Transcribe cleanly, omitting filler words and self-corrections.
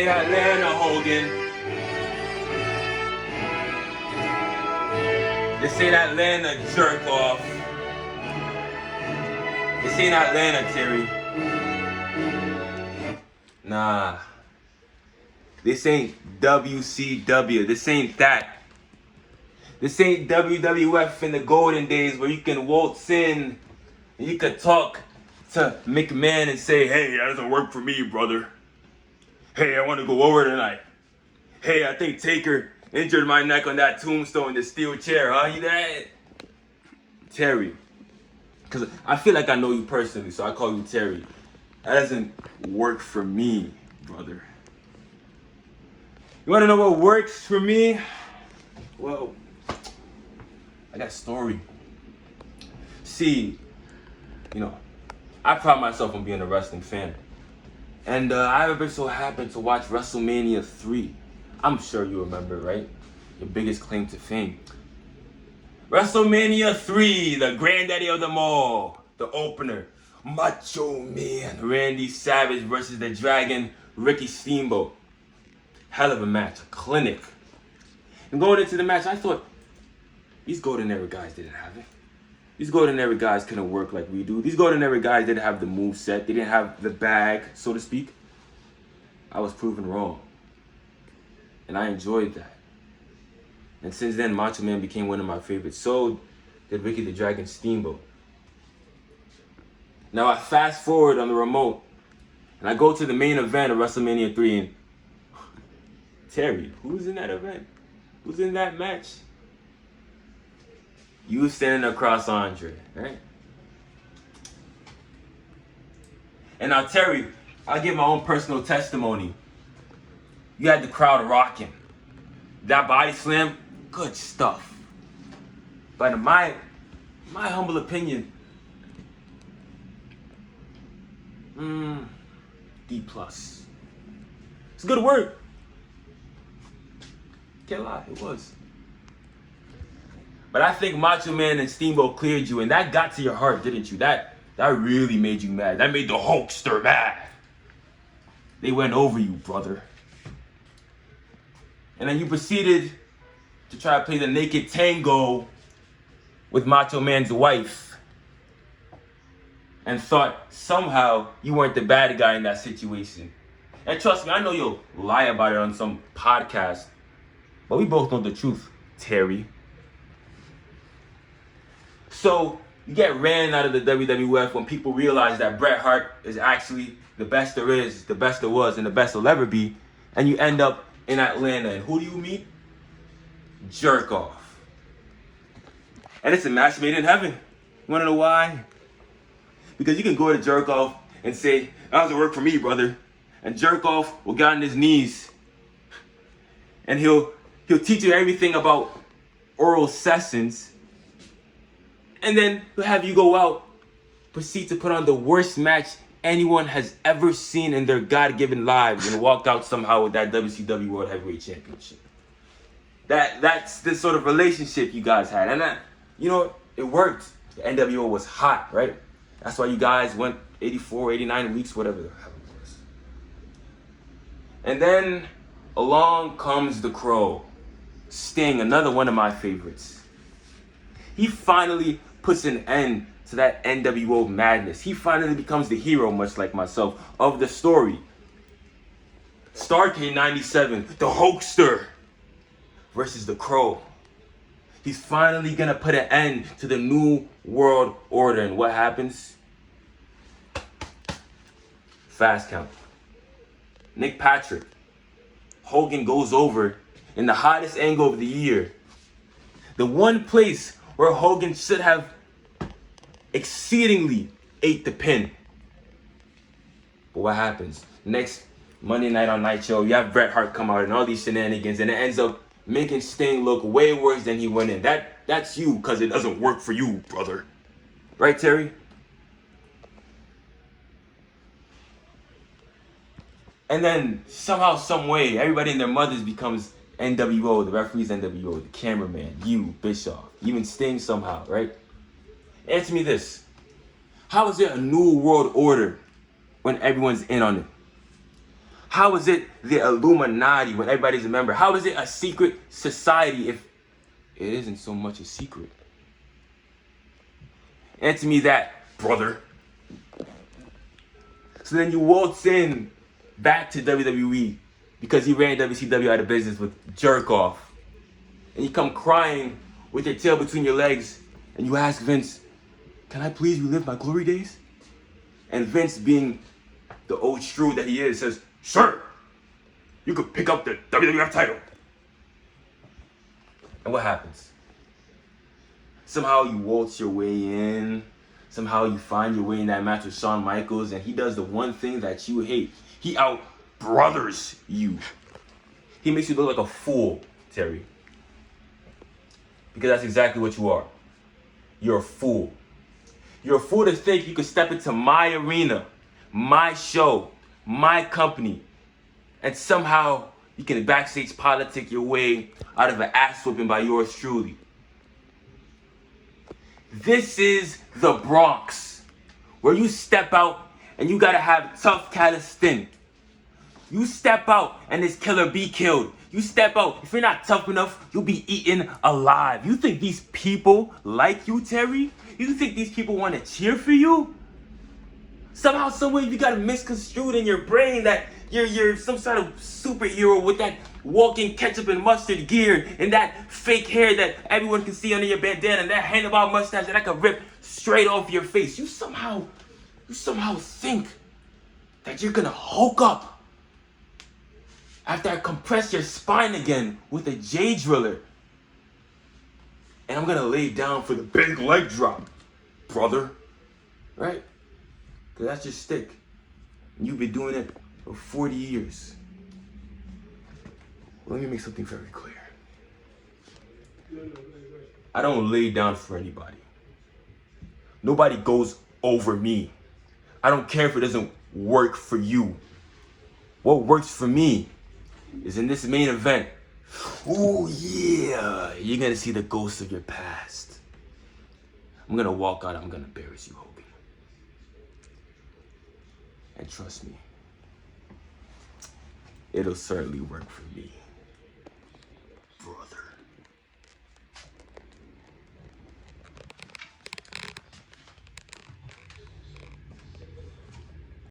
ain't Atlanta, Hogan. This ain't Atlanta, jerk off. This ain't Atlanta, Terry. Nah. This ain't WCW. This ain't that. This ain't WWF in the golden days where you can waltz in and you can talk to McMahon and say, hey, that doesn't work for me, brother. Hey, I want to go over tonight. Hey, I think Taker injured my neck on that tombstone, the steel chair, huh? You that? Terry. Because I feel like I know you personally, so I call you Terry. That doesn't work for me, brother. You want to know what works for me? Well, I got a story. See, I pride myself on being a wrestling fan. And I ever so happened to watch WrestleMania 3. I'm sure you remember, right? Your biggest claim to fame. WrestleMania 3, the granddaddy of them all. The opener. Macho Man Randy Savage versus the Dragon Ricky Steamboat. Hell of a match. A clinic. And going into the match, I thought, these Golden Era guys didn't have it. These Golden Era guys couldn't work like we do. These Golden Era guys didn't have the move set. They didn't have the bag, so to speak. I was proven wrong. And I enjoyed that. And since then, Macho Man became one of my favorites. So did Ricky the Dragon Steamboat. Now I fast forward on the remote. And I go to the main event of WrestleMania 3. And Terry, who's in that event? Who's in that match? You standing across Andre, right? And now, Terry, I'll give my own personal testimony. You had the crowd rocking. That body slam, good stuff. But in my humble opinion, D+. It's good work. Can't lie, it was. But I think Macho Man and Steamboat cleared you, and that got to your heart, didn't you? That really made you mad. That made the Hulkster mad. They went over you, brother. And then you proceeded to try to play the naked tango with Macho Man's wife. And thought somehow you weren't the bad guy in that situation. And trust me, I know you'll lie about it on some podcast. But we both know the truth, Terry. So, you get ran out of the WWF when people realize that Bret Hart is actually the best there is, the best there was, and the best there'll ever be. And you end up in Atlanta. And who do you meet? Jerk Off. And it's a match made in heaven. You want to know why? Because you can go to Jerk Off and say, that doesn't work for me, brother. And Jerk Off will get on his knees. And he'll teach you everything about oral sessions. And then he'll have you go out, proceed to put on the worst match anyone has ever seen in their God-given lives, and walk out somehow with that WCW World Heavyweight Championship. That's the sort of relationship you guys had. And it worked. The NWO was hot, right? That's why you guys went 84, 89 weeks, whatever the hell it was. And then along comes the Crow. Sting, another one of my favorites. He finally puts an end to that NWO madness. He finally becomes the hero, much like myself, of the story. Starrcade 97, the Hulkster versus the Crow. He's finally gonna put an end to the New World Order. And what happens? Fast count. Nick Patrick. Hogan goes over in the hottest angle of the year. The one place where Hogan should have exceedingly ate the pin. But what happens? Next Monday night on Nitro, you have Bret Hart come out and all these shenanigans, and it ends up making Sting look way worse than he went in. That's you, because it doesn't work for you, brother. Right, Terry? And then somehow, some way, everybody and their mothers becomes NWO, the referee's NWO, the cameraman, you, Bischoff, even Sting somehow, right? Answer me this. How is there a new world order when everyone's in on it? How is it the Illuminati when everybody's a member? How is it a secret society if it isn't so much a secret? Answer me that, brother. So then you waltz in back to WWE because you ran WCW out of business with jerk off. And you come crying with your tail between your legs and you ask Vince, can I please relive my glory days? And Vince, being the old shrew that he is, says, sure, you could pick up the WWF title. And what happens? Somehow you waltz your way in. Somehow you find your way in that match with Shawn Michaels, and he does the one thing that you hate. He out-brothers you. He makes you look like a fool, Terry. Because that's exactly what you are. You're a fool. You're a fool to think you could step into my arena, my show, my company, and somehow you can backstage politic your way out of an ass whooping by yours truly. This is the Bronx, where you step out and you gotta have tough calisthenics. You step out and this killer be killed. You step out, if you're not tough enough, you'll be eaten alive. You think these people like you, Terry? You think these people want to cheer for you? Somehow, someway, you got it misconstrued in your brain that you're some sort of superhero with that walking ketchup and mustard gear and that fake hair that everyone can see under your bandana and that handlebar mustache that I could rip straight off your face. You somehow think that you're gonna hulk up after I compress your spine again with a J driller. And I'm gonna lay down for the big leg drop, brother. Right? Because that's your stick. And you've been doing it for 40 years. Well, let me make something very clear. I don't lay down for anybody. Nobody goes over me. I don't care if it doesn't work for you. What works for me is in this main event. Oh yeah, you're gonna see the ghost of your past. I'm gonna walk out, I'm gonna embarrass you, Hogan. And trust me, it'll certainly work for me.